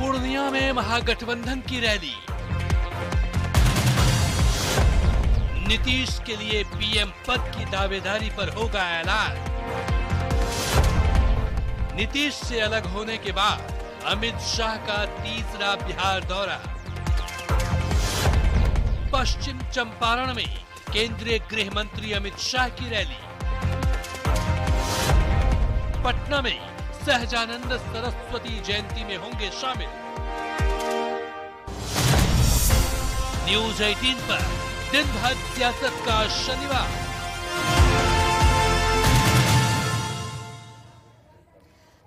पूर्णिया में महागठबंधन की रैली। नीतीश के लिए पीएम पद की दावेदारी पर होगा ऐलान। नीतीश से अलग होने के बाद अमित शाह का तीसरा बिहार दौरा। पश्चिम चंपारण में केंद्रीय गृह मंत्री अमित शाह की रैली। पटना में सहजानंद सरस्वती जयंती में होंगे शामिल। न्यूज 18 पर दिन भर सियासत का शनिवार।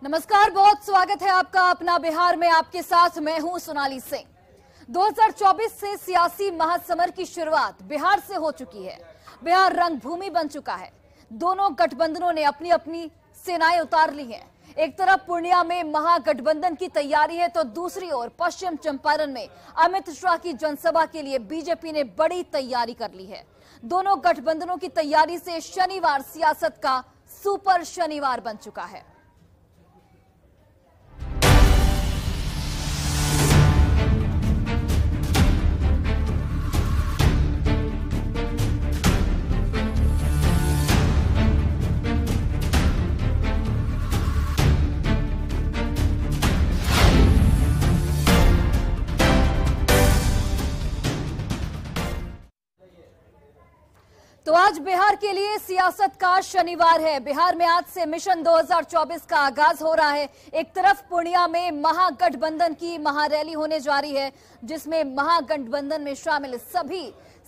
नमस्कार, बहुत स्वागत है आपका अपना बिहार में। आपके साथ मैं हूं सोनाली सिंह। 2024 से सियासी महासमर की शुरुआत बिहार से हो चुकी है। बिहार रंगभूमि बन चुका है। दोनों गठबंधनों ने अपनी अपनी सेनाएं उतार ली हैं। एक तरफ पूर्णिया में महागठबंधन की तैयारी है तो दूसरी ओर पश्चिम चंपारण में अमित शाह की जनसभा के लिए बीजेपी ने बड़ी तैयारी कर ली है। दोनों गठबंधनों की तैयारी से शनिवार सियासत का सुपर शनिवार बन चुका है। तो आज बिहार के लिए सियासत का शनिवार है। बिहार में आज से मिशन 2024 का आगाज हो रहा है। एक तरफ पूर्णिया में महागठबंधन की महारैली होने जा रही है, जिसमें महागठबंधन में शामिल सभी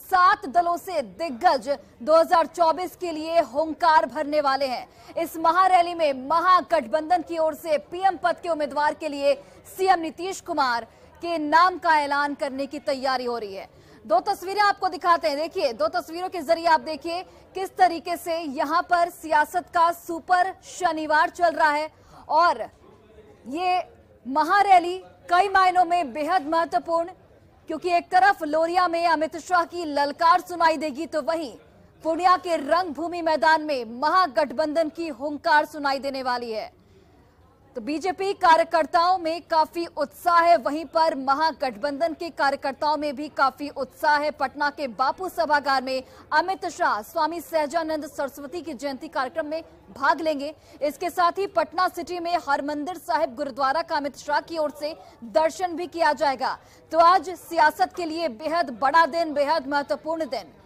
7 दलों से दिग्गज 2024 के लिए हुंकार भरने वाले हैं। इस महारैली में महागठबंधन की ओर से पीएम पद के उम्मीदवार के लिए सीएम नीतीश कुमार के नाम का ऐलान करने की तैयारी हो रही है। दो तस्वीरें आपको दिखाते हैं। देखिए, दो तस्वीरों के जरिए आप देखिए किस तरीके से यहां पर सियासत का सुपर शनिवार चल रहा है। और ये महारैली कई मायनों में बेहद महत्वपूर्ण, क्योंकि एक तरफ लोरिया में अमित शाह की ललकार सुनाई देगी तो वहीं पूर्णिया के रंगभूमि मैदान में महागठबंधन की हुंकार सुनाई देने वाली है। तो बीजेपी कार्यकर्ताओं में काफी उत्साह है, वहीं पर महागठबंधन के कार्यकर्ताओं में भी काफी उत्साह है। पटना के बापू सभागार में अमित शाह स्वामी सहजानंद सरस्वती की जयंती कार्यक्रम में भाग लेंगे। इसके साथ ही पटना सिटी में हरमंदिर साहिब गुरुद्वारा का अमित शाह की ओर से दर्शन भी किया जाएगा। तो आज सियासत के लिए बेहद बड़ा दिन, बेहद महत्वपूर्ण दिन।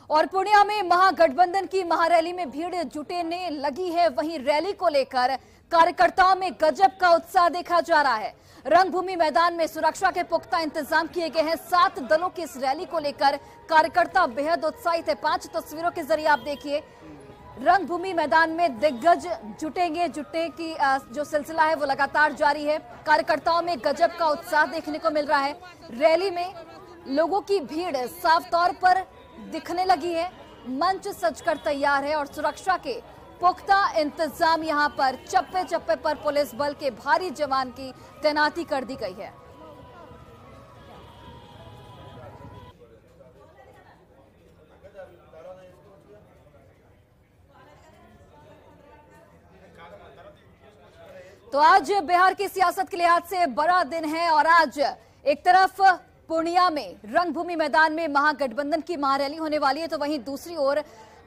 और पूर्णिया में महागठबंधन की महारैली में भीड़ जुटने लगी है। वहीं रैली को लेकर कार्यकर्ताओं में गजब का उत्साह देखा जा रहा है। रंगभूमि मैदान में सुरक्षा के पुख्ता इंतजाम किए गए हैं। 7 दलों की इस रैली को लेकर कार्यकर्ता बेहद उत्साहित है। 5 तस्वीरों के जरिए आप देखिए, रंगभूमि मैदान में दिग्गज जुटने की जो सिलसिला है वो लगातार जारी है। कार्यकर्ताओं में गजब का उत्साह देखने को मिल रहा है। रैली में लोगों की भीड़ साफ तौर पर दिखने लगी है। मंच सजकर तैयार है और सुरक्षा के पुख्ता इंतजाम यहां पर चप्पे चप्पे पर पुलिस बल के भारी जवान की तैनाती कर दी गई है। तो आज बिहार की सियासत के लिहाज से बड़ा दिन है और आज एक तरफ पूर्णिया में रंगभूमि मैदान में महागठबंधन की महारैली होने वाली है तो वहीं दूसरी ओर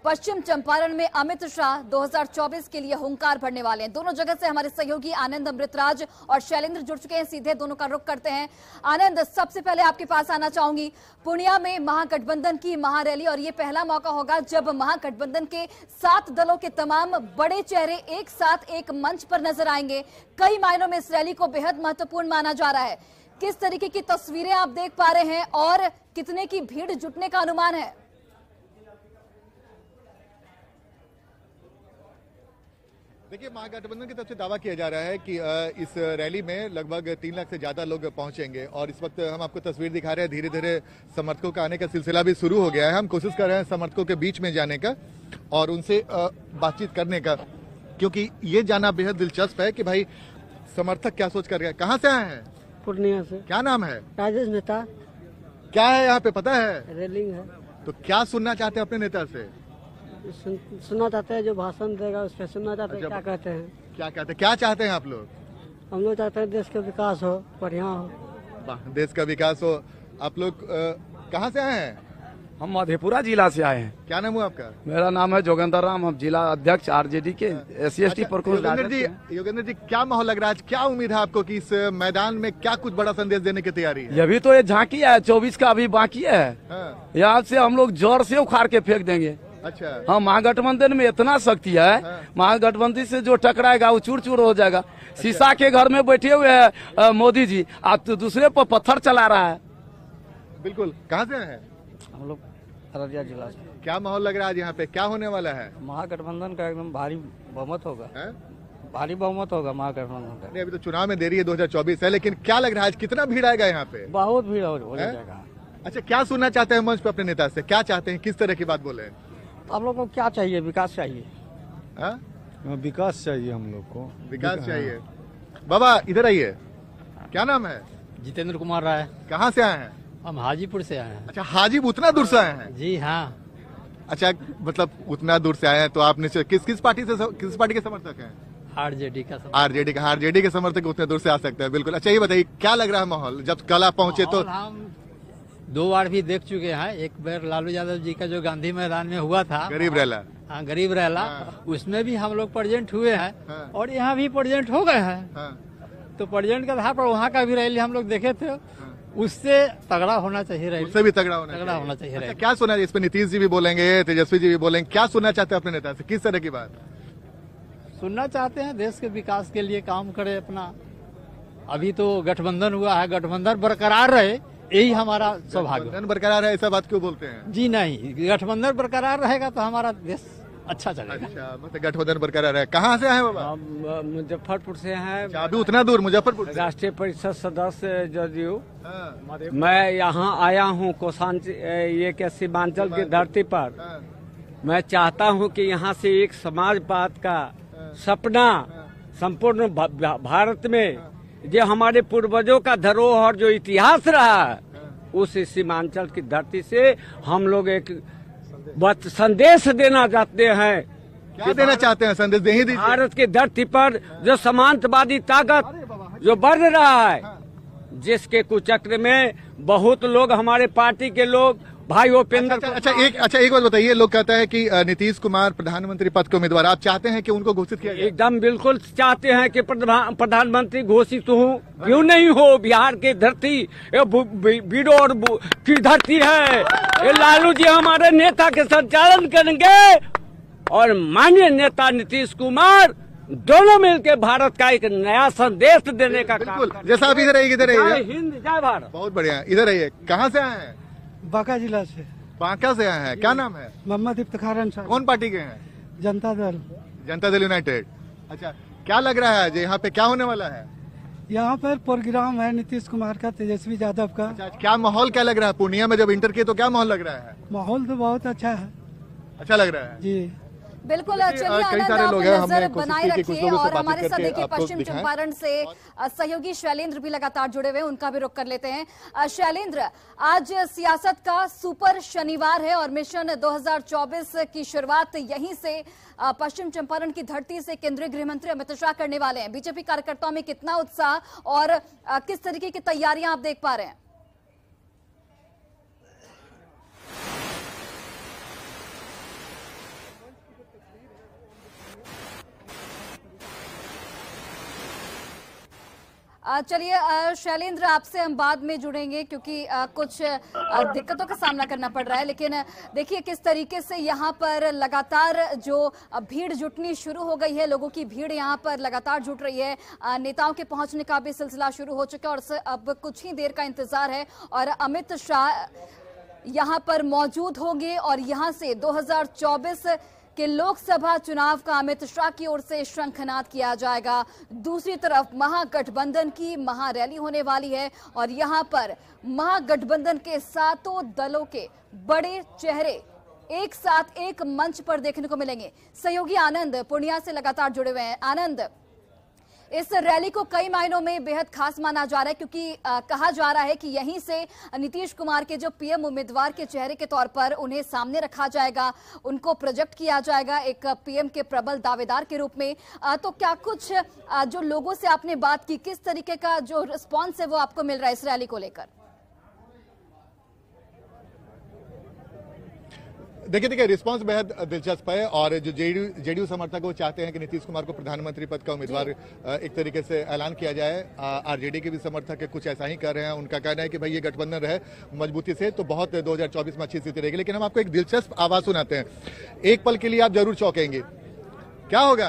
पश्चिम चंपारण में अमित शाह 2024 के लिए हुंकार भरने वाले हैं। दोनों जगह से हमारे सहयोगी आनंद, अमृतराज और शैलेंद्र जुड़ चुके हैं। सीधे दोनों का रुख करते हैं। आनंद, सबसे पहले आपके पास आना चाहूंगी। पूर्णिया में महागठबंधन की महारैली और ये पहला मौका होगा जब महागठबंधन के 7 दलों के तमाम बड़े चेहरे एक साथ एक मंच पर नजर आएंगे। कई मायनों में इस रैली को बेहद महत्वपूर्ण माना जा रहा है। किस तरीके की तस्वीरें आप देख पा रहे हैं और कितने की भीड़ जुटने का अनुमान है? देखिए, महागठबंधन की तरफ से दावा किया जा रहा है कि इस रैली में लगभग 3 लाख से ज्यादा लोग पहुंचेंगे और इस वक्त हम आपको तस्वीर दिखा रहे हैं। धीरे धीरे समर्थकों का आने का सिलसिला भी शुरू हो गया है। हम कोशिश कर रहे हैं समर्थकों के बीच में जाने का और उनसे बातचीत करने का, क्योंकि ये जानना बेहद दिलचस्प है कि भाई समर्थक क्या सोच कर गए। कहाँ से आए हैं? पूर्णिया से। क्या नाम है? राजेश मेहता। क्या है यहाँ पे पता है? रेलिंग है। तो क्या सुनना चाहते हैं अपने नेता से? सुनना चाहते हैं, जो भाषण देगा उस पर सुनना चाहते हैं। क्या कहते हैं? क्या कहते हैं, क्या चाहते हैं आप लोग? हम लोग चाहते हैं देश का विकास हो, बढ़िया हो। वाह, देश का विकास हो। आप लोग कहाँ से आए हैं? हम मधेपुरा जिला से आए हैं। क्या नाम हुआ आपका? मेरा नाम है जोगेंद्र राम, हम जिला अध्यक्ष आरजेडी के SC/ST प्रकोष्ठ। योगेंद्र जी, क्या माहौल लग रहा है? क्या उम्मीद है आपको कि इस मैदान में क्या कुछ बड़ा संदेश देने की तैयारी है? ये भी तो ये झांकी है, 24 का अभी बाकी है। हाँ। यहाँ से हम लोग जोर से उखाड़ के फेंक देंगे। अच्छा। हाँ, महागठबंधन में इतना शक्ति है। हाँ। महागठबंधन से जो टकराएगा वो चूर चूर हो जाएगा। शीशा के घर में बैठे हुए है मोदी जी, आप तो दूसरे पर पत्थर चला रहा है। बिल्कुल। कहाँ से आए हैं? हम लोग अररिया जिला से। क्या माहौल लग रहा है यहाँ पे? क्या होने वाला है? महागठबंधन का एकदम भारी बहुमत होगा। है? भारी बहुमत होगा महागठबंधन का। नहीं, अभी तो चुनाव में देरी है, 2024 है, लेकिन क्या लग रहा है कितना भीड़ आएगा यहाँ पे? बहुत भीड़ हो जाएगा। अच्छा, क्या सुनना चाहते हैं मंच पे अपने नेता से? क्या चाहते हैं, किस तरह की बात बोले? आप लोग को क्या चाहिए? विकास चाहिए। हाँ? विकास चाहिए हम लोग को। विकास चाहिए। बाबा इधर आइए, क्या नाम है? जितेंद्र कुमार राय। कहाँ से आए हैं? हम हाजीपुर से आए हैं। अच्छा, हाजीपुर उतना दूर से आए हैं? जी हाँ। अच्छा, मतलब उतना दूर से आए हैं तो आपने किस पार्टी के समर्थक हैं? आरजेडी का। आरजेडी के समर्थक उतने दूर से आ सकते हैं। बिल्कुल। अच्छा, ये बताइए क्या लग रहा है माहौल? जब कल आप पहुंचे तो हम 2 बार भी देख चुके हैं। एक बार लालू यादव जी का जो गांधी मैदान में हुआ था, गरीब रैला। हाँ, गरीब रैला। हाँ। उसमें भी हम लोग प्रेजेंट हुए हैं। हाँ। और यहाँ भी प्रेजेंट हो गए हैं। हाँ। तो प्रेजेंट के आधार पर वहाँ का भी रैली हम लोग देखे थे। उससे तगड़ा होना चाहिए रैली। उससे भी तगड़ा होना चाहिए। अच्छा, क्या सुना? इस पे नीतीश जी भी बोलेंगे, तेजस्वी जी भी बोलेंगे। क्या सुनना चाहते हैं अपने नेता से? किस तरह की बात सुनना चाहते हैं? देश के विकास के लिए काम करे अपना। अभी तो गठबंधन हुआ है, गठबंधन बरकरार रहे, यही हमारा सौभाग्य। गठबंधन बरकरार है, ऐसा बात क्यों बोलते हैं? जी नहीं, गठबंधन बरकरार रहेगा तो हमारा देश अच्छा चलेगा। अच्छा, मतलब गठबंधन बरकरार है। कहाँ से आए बाबा? मुजफ्फरपुर से हैं। अभी उतना दूर मुजफ्फरपुर से? राष्ट्रीय परिषद सदस्य जदयू। हाँ। मैं यहाँ आया हूँ ये के सीमांचल की धरती पर। हाँ। मैं चाहता हूँ कि यहाँ से एक समाजवाद का सपना संपूर्ण भारत में, जो हमारे पूर्वजों का धरोहर जो इतिहास रहा है, उस सीमांचल की धरती से हम लोग एक संदेश देना चाहते हैं। क्या देना चाहते हैं? संदेश दे ही दीजिए। भारत की धरती पर जो समांतवादी ताकत जो बढ़ रहा है, जिसके कुचक्र में बहुत लोग, हमारे पार्टी के लोग, भाई उपेंद्र। अच्छा, एक बात बताइए। लोग कहते हैं कि नीतीश कुमार प्रधानमंत्री पद के उम्मीदवार, आप चाहते हैं कि उनको घोषित किया जाए? एकदम बिल्कुल चाहते हैं कि प्रधानमंत्री घोषित हो। क्यों नहीं हो? बिहार की धरती वीरों और की धरती है। ये लालू जी हमारे नेता के संचालन करेंगे और माननीय नेता नीतीश कुमार दोनों मिलकर भारत का एक नया संदेश देने का बिल्कुल। जैसा आप इधर आइए, जय हिंद, जय भारत। बहुत बढ़िया। इधर आइए। कहाँ से आए हैं? बांका जिला से। बांका से आए हैं। क्या नाम है? मोहम्मद इफ्तिखार साहब। कौन पार्टी के हैं? जनता दल। जनता दल यूनाइटेड। अच्छा, क्या लग रहा है यहाँ पे क्या होने वाला है? यहाँ पर प्रोग्राम है नीतीश कुमार का, तेजस्वी यादव का। अच्छा, क्या माहौल क्या लग रहा है? पूर्णिया में जब इंटर किए तो क्या माहौल लग रहा है? माहौल तो बहुत अच्छा है। अच्छा लग रहा है जी। बिल्कुल। चलिए आनंद, आप नजर बनाए रखिए और हमारे साथ देखिए पश्चिम चंपारण से सहयोगी शैलेंद्र भी लगातार जुड़े हुए हैं, उनका भी रुख कर लेते हैं। शैलेंद्र, आज सियासत का सुपर शनिवार है और मिशन 2024 की शुरुआत यहीं से पश्चिम चंपारण की धरती से केंद्रीय गृह मंत्री अमित शाह करने वाले हैं। बीजेपी कार्यकर्ताओं में कितना उत्साह और किस तरीके की तैयारियां आप देख पा रहे हैं? चलिए शैलेंद्र, आपसे हम बाद में जुड़ेंगे क्योंकि कुछ दिक्कतों का सामना करना पड़ रहा है। लेकिन देखिए किस तरीके से यहाँ पर लगातार जो भीड़ जुटनी शुरू हो गई है, लोगों की भीड़ यहाँ पर लगातार जुट रही है। नेताओं के पहुंचने का भी सिलसिला शुरू हो चुका है और अब कुछ ही देर का इंतजार है और अमित शाह यहाँ पर मौजूद होंगे और यहाँ से 2024 कि लोकसभा चुनाव का अमित शाह की ओर से शंखनाद किया जाएगा। दूसरी तरफ महागठबंधन की महारैली होने वाली है और यहां पर महागठबंधन के सातों दलों के बड़े चेहरे एक साथ एक मंच पर देखने को मिलेंगे। सहयोगी आनंद पूर्णिया से लगातार जुड़े हुए हैं। आनंद, इस रैली को कई मायनों में बेहद खास माना जा रहा है, क्योंकि कहा जा रहा है कि यहीं से नीतीश कुमार के जो पीएम उम्मीदवार के चेहरे के तौर पर उन्हें सामने रखा जाएगा, उनको प्रोजेक्ट किया जाएगा एक पीएम के प्रबल दावेदार के रूप में। तो क्या कुछ जो लोगों से आपने बात की, किस तरीके का जो रिस्पॉन्स है वो आपको मिल रहा है इस रैली को लेकर? देखिए रिस्पांस बेहद दिलचस्प है और जो जेडीयू समर्थक वो चाहते हैं कि नीतीश कुमार को प्रधानमंत्री पद का उम्मीदवार एक तरीके से ऐलान किया जाए। आरजेडी के भी समर्थक कुछ ऐसा ही कर रहे हैं। उनका कहना है कि भाई ये गठबंधन रहे मजबूती से तो बहुत 2024 में अच्छी स्थिति रहेगी। लेकिन हम आपको एक दिलचस्प आवाज सुनाते हैं, एक पल के लिए आप जरूर चौंकेंगे। क्या होगा?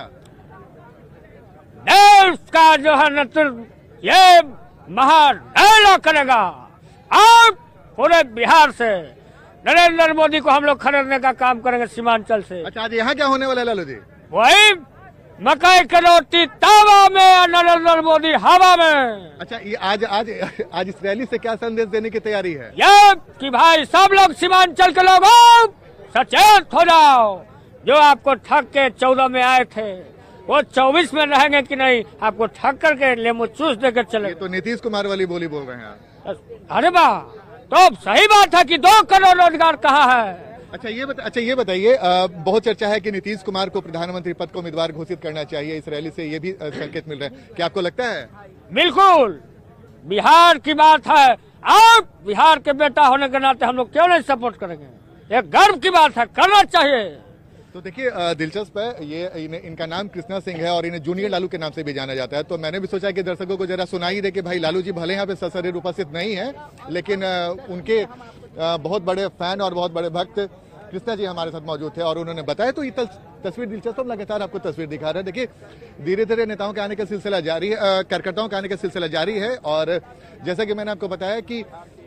देश का जो है नेतृत्व ये महान करेगा। आप पूरे बिहार से नरेंद्र मोदी को हम लोग खरीदने का काम करेंगे सीमांचल से। अच्छा, आज यहाँ क्या होने वाला है लालू जी? वही मकई की रोटी तावा में और नरेंद्र मोदी हवा में। अच्छा, ये आज इस रैली से क्या संदेश देने की तैयारी है? ये कि भाई सब लोग सीमांचल के लोगों सचेत हो जाओ। जो आपको ठग के 14 में आए थे वो 24 में रहेंगे कि नहीं, आपको ठग करके लेमू चूस देकर चले। ये तो नीतीश कुमार वाली बोली बोल रहे हैं आप। अरे वाह, तो सही बात है कि 2 करोड़ रोजगार कहाँ है। अच्छा ये बताइए, बहुत चर्चा है कि नीतीश कुमार को प्रधानमंत्री पद को उम्मीदवार घोषित करना चाहिए। इस रैली से ये भी संकेत मिल रहे हैं, क्या आपको लगता है? बिल्कुल, बिहार की बात है। आप बिहार के बेटा होने के नाते हम लोग क्यों नहीं सपोर्ट करेंगे? ये गर्व की बात है, करना चाहिए। तो देखिए दिलचस्प है, ये इनका नाम कृष्णा सिंह है और इन्हें जूनियर लालू के नाम से भी जाना जाता है। तो मैंने भी सोचा कि दर्शकों को जरा सुनाई दे कि भाई लालू जी भले यहाँ पे सशरीर उपस्थित नहीं है, लेकिन उनके बहुत बड़े फैन और बहुत बड़े भक्त कृष्णा जी हमारे साथ मौजूद थे और उन्होंने बताया। तो ये तस्वीर दिलचस्प, लगातार आपको तस्वीर दिखा रहे हैं। देखिए धीरे धीरे नेताओं के आने का सिलसिला जारी है, कार्यकर्ताओं के आने का सिलसिला जारी है। और जैसा कि मैंने आपको बताया कि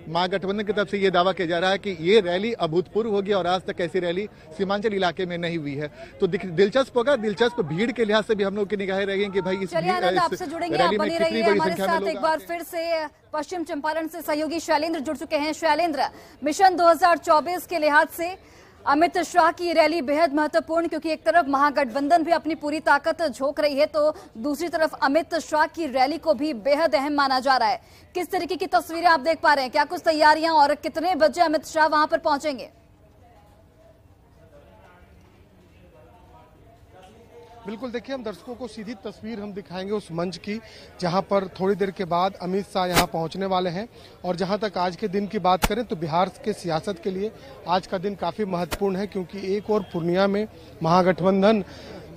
महागठबंधन की तरफ से ये दावा किया जा रहा है कि ये रैली अभूतपूर्व होगी और आज तक ऐसी रैली सीमांचल इलाके में नहीं हुई है। तो दिलचस्प होगा। दिलचस्प भीड़ के लिहाज से भी हम लोग की निगाहें रहेंगी कि भाई इस आपसे जुड़ेंगे, आप बने रहिए हमारे साथ। एक बार फिर से पश्चिम चंपारण से सहयोगी शैलेंद्र जुड़ चुके हैं। शैलेंद्र, मिशन 2024 के लिहाज से अमित शाह की रैली बेहद महत्वपूर्ण, क्योंकि एक तरफ महागठबंधन भी अपनी पूरी ताकत झोंक रही है तो दूसरी तरफ अमित शाह की रैली को भी बेहद अहम माना जा रहा है। किस तरीके की तस्वीरें आप देख पा रहे हैं? क्या कुछ तैयारियां और कितने बजे अमित शाह वहां पर पहुंचेंगे? बिल्कुल, देखिए हम दर्शकों को सीधी तस्वीर हम दिखाएंगे उस मंच की जहां पर थोड़ी देर के बाद अमित शाह यहां पहुंचने वाले हैं। और जहां तक आज के दिन की बात करें तो बिहार के सियासत के लिए आज का दिन काफी महत्वपूर्ण है, क्योंकि एक और पूर्णिया में महागठबंधन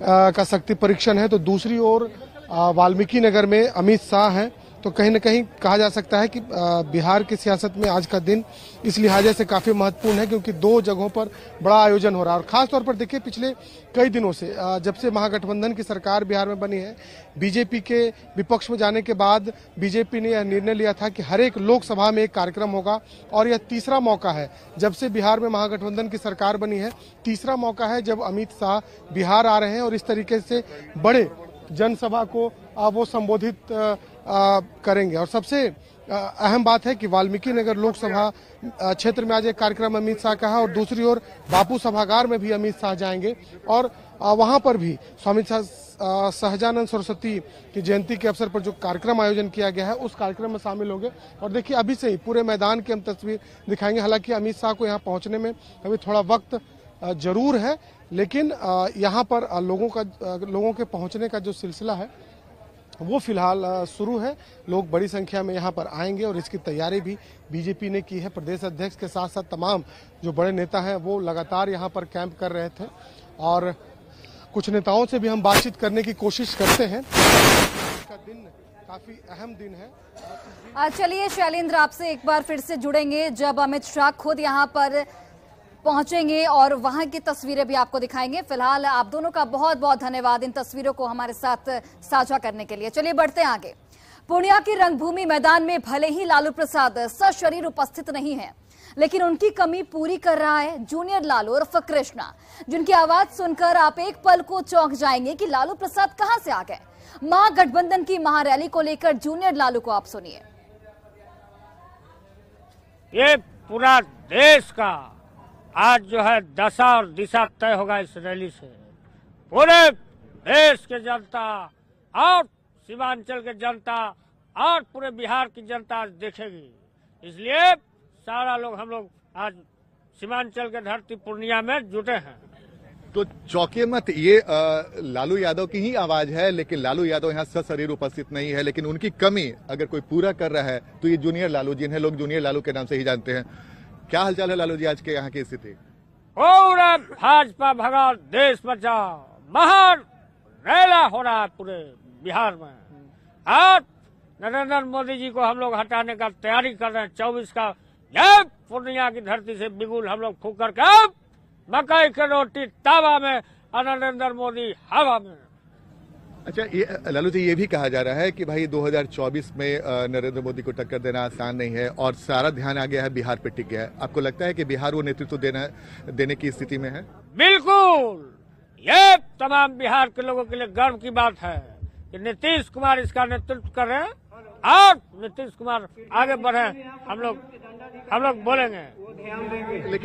का शक्ति परीक्षण है तो दूसरी ओर वाल्मीकि नगर में अमित शाह हैं। तो कहीं न कहीं कहा जा सकता है कि बिहार की सियासत में आज का दिन इस लिहाजे से काफी महत्वपूर्ण है, क्योंकि 2 जगहों पर बड़ा आयोजन हो रहा है। और खास तौर पर देखिए पिछले कई दिनों से जब से महागठबंधन की सरकार बिहार में बनी है, बीजेपी के विपक्ष में जाने के बाद बीजेपी ने यह निर्णय लिया था कि हर एक लोकसभा में एक कार्यक्रम होगा। और यह तीसरा मौका है जब से बिहार में महागठबंधन की सरकार बनी है, तीसरा मौका है जब अमित शाह बिहार आ रहे हैं और इस तरीके से बड़े जनसभा को वो संबोधित करेंगे। और सबसे अहम बात है कि वाल्मीकि नगर लोकसभा क्षेत्र में आज एक कार्यक्रम अमित शाह का है और दूसरी ओर बापू सभागार में भी अमित शाह जाएंगे और वहां पर भी स्वामी सहजानंद सरस्वती की जयंती के अवसर पर जो कार्यक्रम आयोजन किया गया है उस कार्यक्रम में शामिल होंगे। और देखिए अभी से ही पूरे मैदान की हम तस्वीर दिखाएंगे। हालांकि अमित शाह को यहाँ पहुंचने में अभी थोड़ा वक्त जरूर है, लेकिन यहाँ पर लोगों के पहुंचने का जो सिलसिला है वो फिलहाल शुरू है। लोग बड़ी संख्या में यहाँ पर आएंगे और इसकी तैयारी भी बीजेपी ने की है। प्रदेश अध्यक्ष के साथ साथ तमाम जो बड़े नेता हैं वो लगातार यहाँ पर कैंप कर रहे थे और कुछ नेताओं से भी हम बातचीत करने की कोशिश करते हैं। का दिन काफी अहम दिन है। चलिए शैलेंद्र, आपसे एक बार फिर से जुड़ेंगे जब अमित शाह खुद यहाँ पर पहुंचेंगे और वहां की तस्वीरें भी आपको दिखाएंगे। फिलहाल आप दोनों का बहुत बहुत धन्यवाद इन तस्वीरों को हमारे साथ साझा करने के लिए। चलिए बढ़ते हैं आगे। पूर्णिया की रंगभूमि मैदान में भले ही लालू प्रसाद सशरीर उपस्थित नहीं है, लेकिन उनकी कमी पूरी कर रहा है जूनियर लालू उर्फ कृष्णा, जिनकी आवाज सुनकर आप एक पल को चौंक जाएंगे कि लालू प्रसाद कहां से आ गए। महागठबंधन की महारैली को लेकर जूनियर लालू को आप सुनिए। ये पूरा देश का आज जो है दशा और दिशा तय होगा इस रैली से। पूरे देश के जनता और सीमांचल की जनता और पूरे बिहार की जनता आज देखेगी। इसलिए सारा लोग हम लोग आज सीमांचल के धरती पूर्णिया में जुटे हैं। तो चौंकिए मत, ये लालू यादव की ही आवाज है, लेकिन लालू यादव यहाँ सशरीर उपस्थित नहीं है, लेकिन उनकी कमी अगर कोई पूरा कर रहा है तो ये जूनियर लालू, जिन्हें लोग जूनियर लालू के नाम से ही जानते हैं। क्या हालचाल है लालू जी, आज के यहाँ की स्थिति? पूरा भाजपा भगाओ देश बचाओ महान रैला हो रहा है पूरे बिहार में। और नरेंद्र मोदी जी को हम लोग हटाने का तैयारी कर रहे हैं। 24 का ये पूर्णिया की धरती से बिगुल हम लोग फूक करके मकई की रोटी तावा में और नरेंद्र मोदी हवा में। अच्छा, ये लालू जी, ये भी कहा जा रहा है कि भाई 2024 में नरेंद्र मोदी को टक्कर देना आसान नहीं है और सारा ध्यान आ गया है बिहार पे टिक गया है। आपको लगता है कि बिहार वो नेतृत्व देने की स्थिति में है? बिल्कुल, ये तमाम बिहार के लोगों के लिए गर्व की बात है कि नीतीश कुमार इसका नेतृत्व कर रहे हैं और नीतीश कुमार आगे बढ़े। हम लोग बोलेंगे।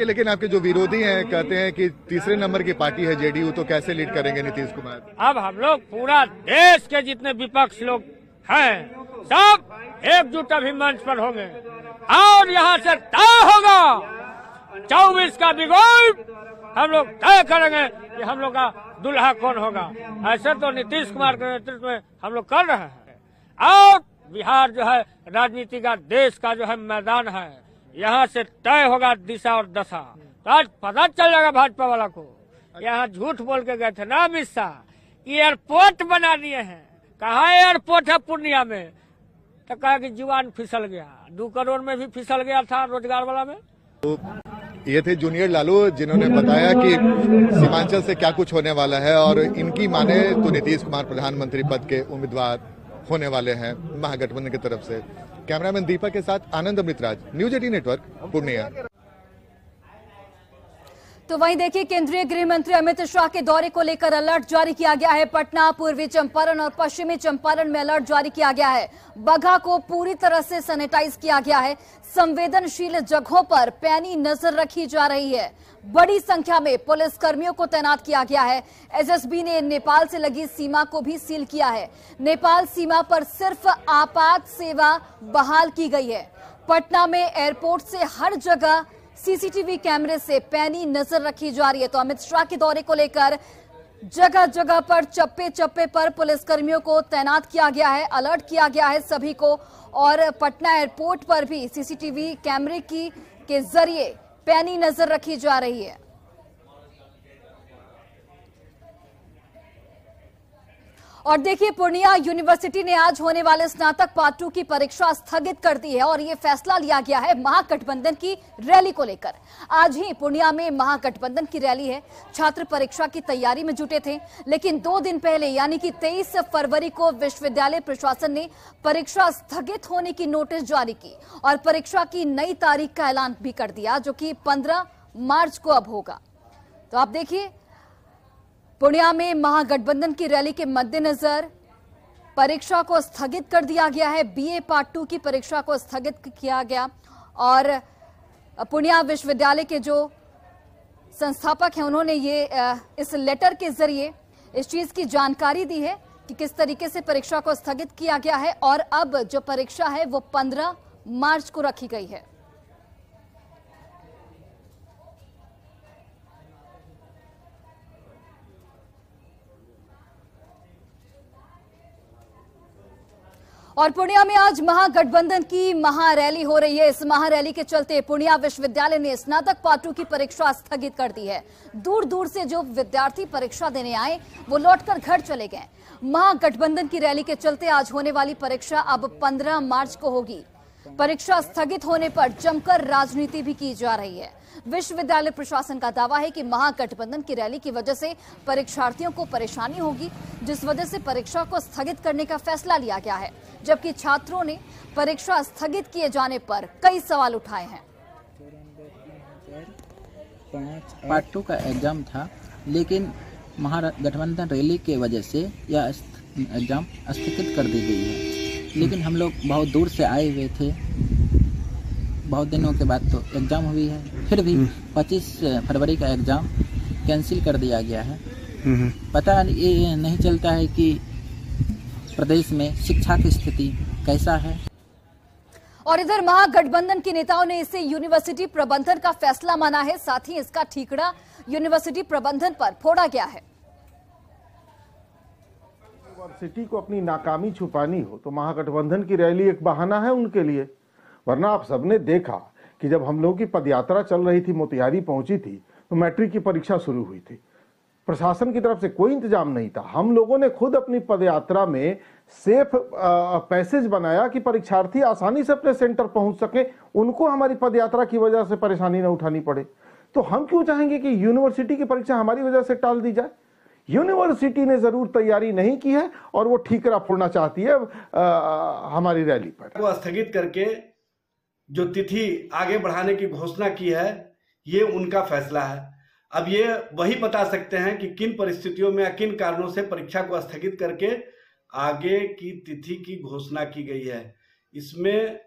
लेकिन आपके जो विरोधी हैं कहते हैं कि तीसरे नंबर की पार्टी है जेडीयू, तो कैसे लीड करेंगे नीतीश कुमार? अब हम लोग पूरा देश के जितने विपक्ष लोग हैं सब एकजुट अभी मंच पर होंगे और यहाँ से तय होगा 24 का बिगुल। हम लोग तय करेंगे कि हम लोग का दुल्हा कौन होगा। ऐसे तो नीतीश कुमार के नेतृत्व में हम लोग कर रहे हैं और बिहार जो है राजनीति का देश का जो है मैदान है, यहाँ से तय होगा दिशा और दशा। तो आज पता चल जाएगा भाजपा वाला को। यहाँ झूठ बोल के गए थे ना अमित शाह कि एयरपोर्ट बना दिए हैं। कहाँ एयरपोर्ट है पूर्णिया में? तो कहा कि जुबान फिसल गया। 2 करोड़ में भी फिसल गया था रोजगार वाला में। तो ये थे जूनियर लालू, जिन्होंने बताया कि सीमांचल से क्या कुछ होने वाला है और इनकी माने तो नीतीश कुमार प्रधानमंत्री पद के उम्मीदवार होने वाले हैं महागठबंधन की तरफ से। कैमरामैन दीपक के साथ आनंद अमृतराज, न्यूज 18 नेटवर्क, पूर्णिया। तो वहीं देखिए, केंद्रीय गृह मंत्री अमित शाह के दौरे को लेकर अलर्ट जारी किया गया है। पटना, पूर्वी चंपारण और पश्चिमी चंपारण में अलर्ट जारी किया गया है। बगहा को पूरी तरह से सैनिटाइज किया गया है। संवेदनशील जगहों पर पैनी नजर रखी जा रही है। बड़ी संख्या में पुलिस कर्मियों को तैनात किया गया है। एसएसबी ने नेपाल से लगी सीमा को भी सील किया है। नेपाल सीमा पर सिर्फ आपात सेवा बहाल की गई है। पटना में एयरपोर्ट से हर जगह सीसीटीवी कैमरे से पैनी नजर रखी जा रही है। तो अमित शाह के दौरे को लेकर जगह जगह पर चप्पे चप्पे पर पुलिसकर्मियों को तैनात किया गया है, अलर्ट किया गया है सभी को। और पटना एयरपोर्ट पर भी सीसीटीवी कैमरे के जरिए पैनी नजर रखी जा रही है। और देखिए, पूर्णिया यूनिवर्सिटी ने आज होने वाले स्नातक पार्ट 2 की परीक्षा स्थगित कर दी है और ये फैसला लिया गया है महागठबंधन की रैली को लेकर। आज ही पूर्णिया में महागठबंधन की रैली है। छात्र परीक्षा की तैयारी में जुटे थे, लेकिन 2 दिन पहले यानी कि 23 फरवरी को विश्वविद्यालय प्रशासन ने परीक्षा स्थगित होने की नोटिस जारी की और परीक्षा की नई तारीख का ऐलान भी कर दिया, जो कि 15 मार्च को अब होगा। तो आप देखिए, पूर्णिया में महागठबंधन की रैली के मद्देनजर परीक्षा को स्थगित कर दिया गया है। बीए पार्ट 2 की परीक्षा को स्थगित किया गया और पूर्णिया विश्वविद्यालय के जो संस्थापक हैं उन्होंने ये इस लेटर के जरिए इस चीज की जानकारी दी है कि किस तरीके से परीक्षा को स्थगित किया गया है और अब जो परीक्षा है वो 15 मार्च को रखी गई है। और पूर्णिया में आज महागठबंधन की महारैली हो रही है। इस महारैली के चलते पूर्णिया विश्वविद्यालय ने स्नातक पार्ट 2 की परीक्षा स्थगित कर दी है। दूर दूर से जो विद्यार्थी परीक्षा देने आए वो लौटकर घर चले गए। महागठबंधन की रैली के चलते आज होने वाली परीक्षा अब 15 मार्च को होगी। परीक्षा स्थगित होने पर जमकर राजनीति भी की जा रही है। विश्वविद्यालय प्रशासन का दावा है कि महागठबंधन की रैली की वजह से परीक्षार्थियों को परेशानी होगी, जिस वजह से परीक्षा को स्थगित करने का फैसला लिया गया है, जबकि छात्रों ने परीक्षा स्थगित किए जाने पर कई सवाल उठाए हैं। पार्ट 2 का एग्जाम था, लेकिन महागठबंधन रैली की वजह से यह एग्जाम स्थगित कर दी गई है। लेकिन हम लोग बहुत दूर से आए हुए थे, बहुत दिनों के बाद तो एग्जाम हुई है, फिर भी 25 फरवरी का एग्जाम कैंसिल कर दिया गया है। पता ये नहीं चलता है कि प्रदेश में शिक्षा की स्थिति कैसा है। और इधर महागठबंधन के नेताओं ने इसे यूनिवर्सिटी प्रबंधन का फैसला माना है, साथ ही इसका ठीकरा यूनिवर्सिटी प्रबंधन पर फोड़ा गया है। यूनिवर्सिटी को अपनी नाकामी छुपानी हो तो महागठबंधन की रैली एक बहाना है उनके लिए, वरना आप सबने देखा कि जब हम लोगों की पदयात्रा चल रही थी, मोतिहारी पहुंची थी, तो मैट्रिक की परीक्षा शुरू हुई थी। प्रशासन की तरफ से कोई इंतजाम नहीं था। हम लोगों ने खुद अपनी पदयात्रा में सेफ पैसेज बनाया कि परीक्षार्थी आसानी से अपने सेंटर पहुंच सके, उनको हमारी पदयात्रा की वजह से परेशानी न उठानी पड़े। तो हम क्यों चाहेंगे कि यूनिवर्सिटी की परीक्षा हमारी वजह से टाल दी जाए? यूनिवर्सिटी ने जरूर तैयारी नहीं की है और वो ठीकरा फोड़ना चाहती है हमारी रैली पर। वो स्थगित करके जो तिथि आगे बढ़ाने की घोषणा की है, ये उनका फैसला है। अब ये वही बता सकते हैं कि किन परिस्थितियों में या किन कारणों से परीक्षा को स्थगित करके आगे की तिथि की घोषणा की गई है। इसमें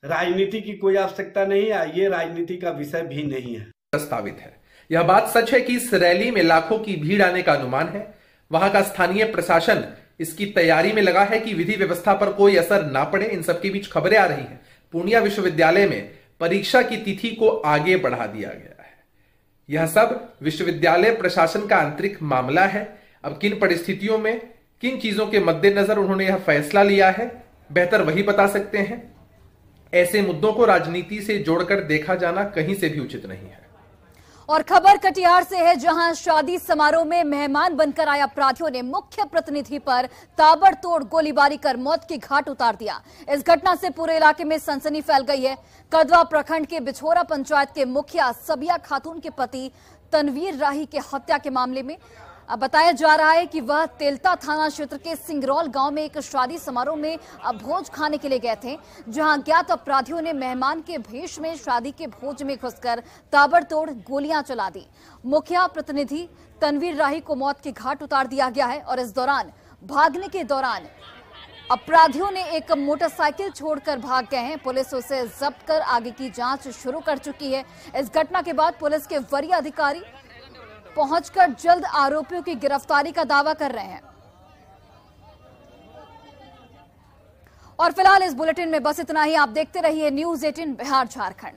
राजनीति की कोई आवश्यकता नहीं है, ये राजनीति का विषय भी नहीं है। प्रस्तावित है। यह बात सच है कि इस रैली में लाखों की भीड़ आने का अनुमान है। वहां का स्थानीय प्रशासन इसकी तैयारी में लगा है कि विधि व्यवस्था पर कोई असर ना पड़े। इन सबके बीच खबरें आ रही हैं, पूर्णिया विश्वविद्यालय में परीक्षा की तिथि को आगे बढ़ा दिया गया है। यह सब विश्वविद्यालय प्रशासन का आंतरिक मामला है। अब किन परिस्थितियों में किन चीजों के मद्देनजर उन्होंने यह फैसला लिया है, बेहतर वही बता सकते हैं। ऐसे मुद्दों को राजनीति से जोड़कर देखा जाना कहीं से भी उचित नहीं है। और खबर कटिहार से है, जहां शादी समारोह में मेहमान बनकर आए अपराधियों ने मुख्य प्रतिनिधि पर ताबड़तोड़ गोलीबारी कर मौत की घाट उतार दिया। इस घटना से पूरे इलाके में सनसनी फैल गई है। कदवा प्रखंड के बिछोरा पंचायत के मुखिया सबिया खातून के पति तनवीर राही के हत्या के मामले में अब बताया जा रहा है कि वह तेलता थाना क्षेत्र के सिंगरौल गांव में एक शादी समारोह में भोज खाने के लिए गए थे, जहां अज्ञात अपराधियों ने मेहमान के भेष में शादी के भोज में घुसकर ताबड़तोड़ गोलियां चला दी। मुखिया प्रतिनिधि तनवीर राही को मौत के घाट उतार दिया गया है और इस दौरान भागने के दौरान अपराधियों ने एक मोटरसाइकिल छोड़कर भाग गए हैं। पुलिस उसे जब्त कर आगे की जांच शुरू कर चुकी है। इस घटना के बाद पुलिस के वरीय अधिकारी पहुंचकर जल्द आरोपियों की गिरफ्तारी का दावा कर रहे हैं। और फिलहाल इस बुलेटिन में बस इतना ही। आप देखते रहिए न्यूज़ 18 बिहार झारखंड।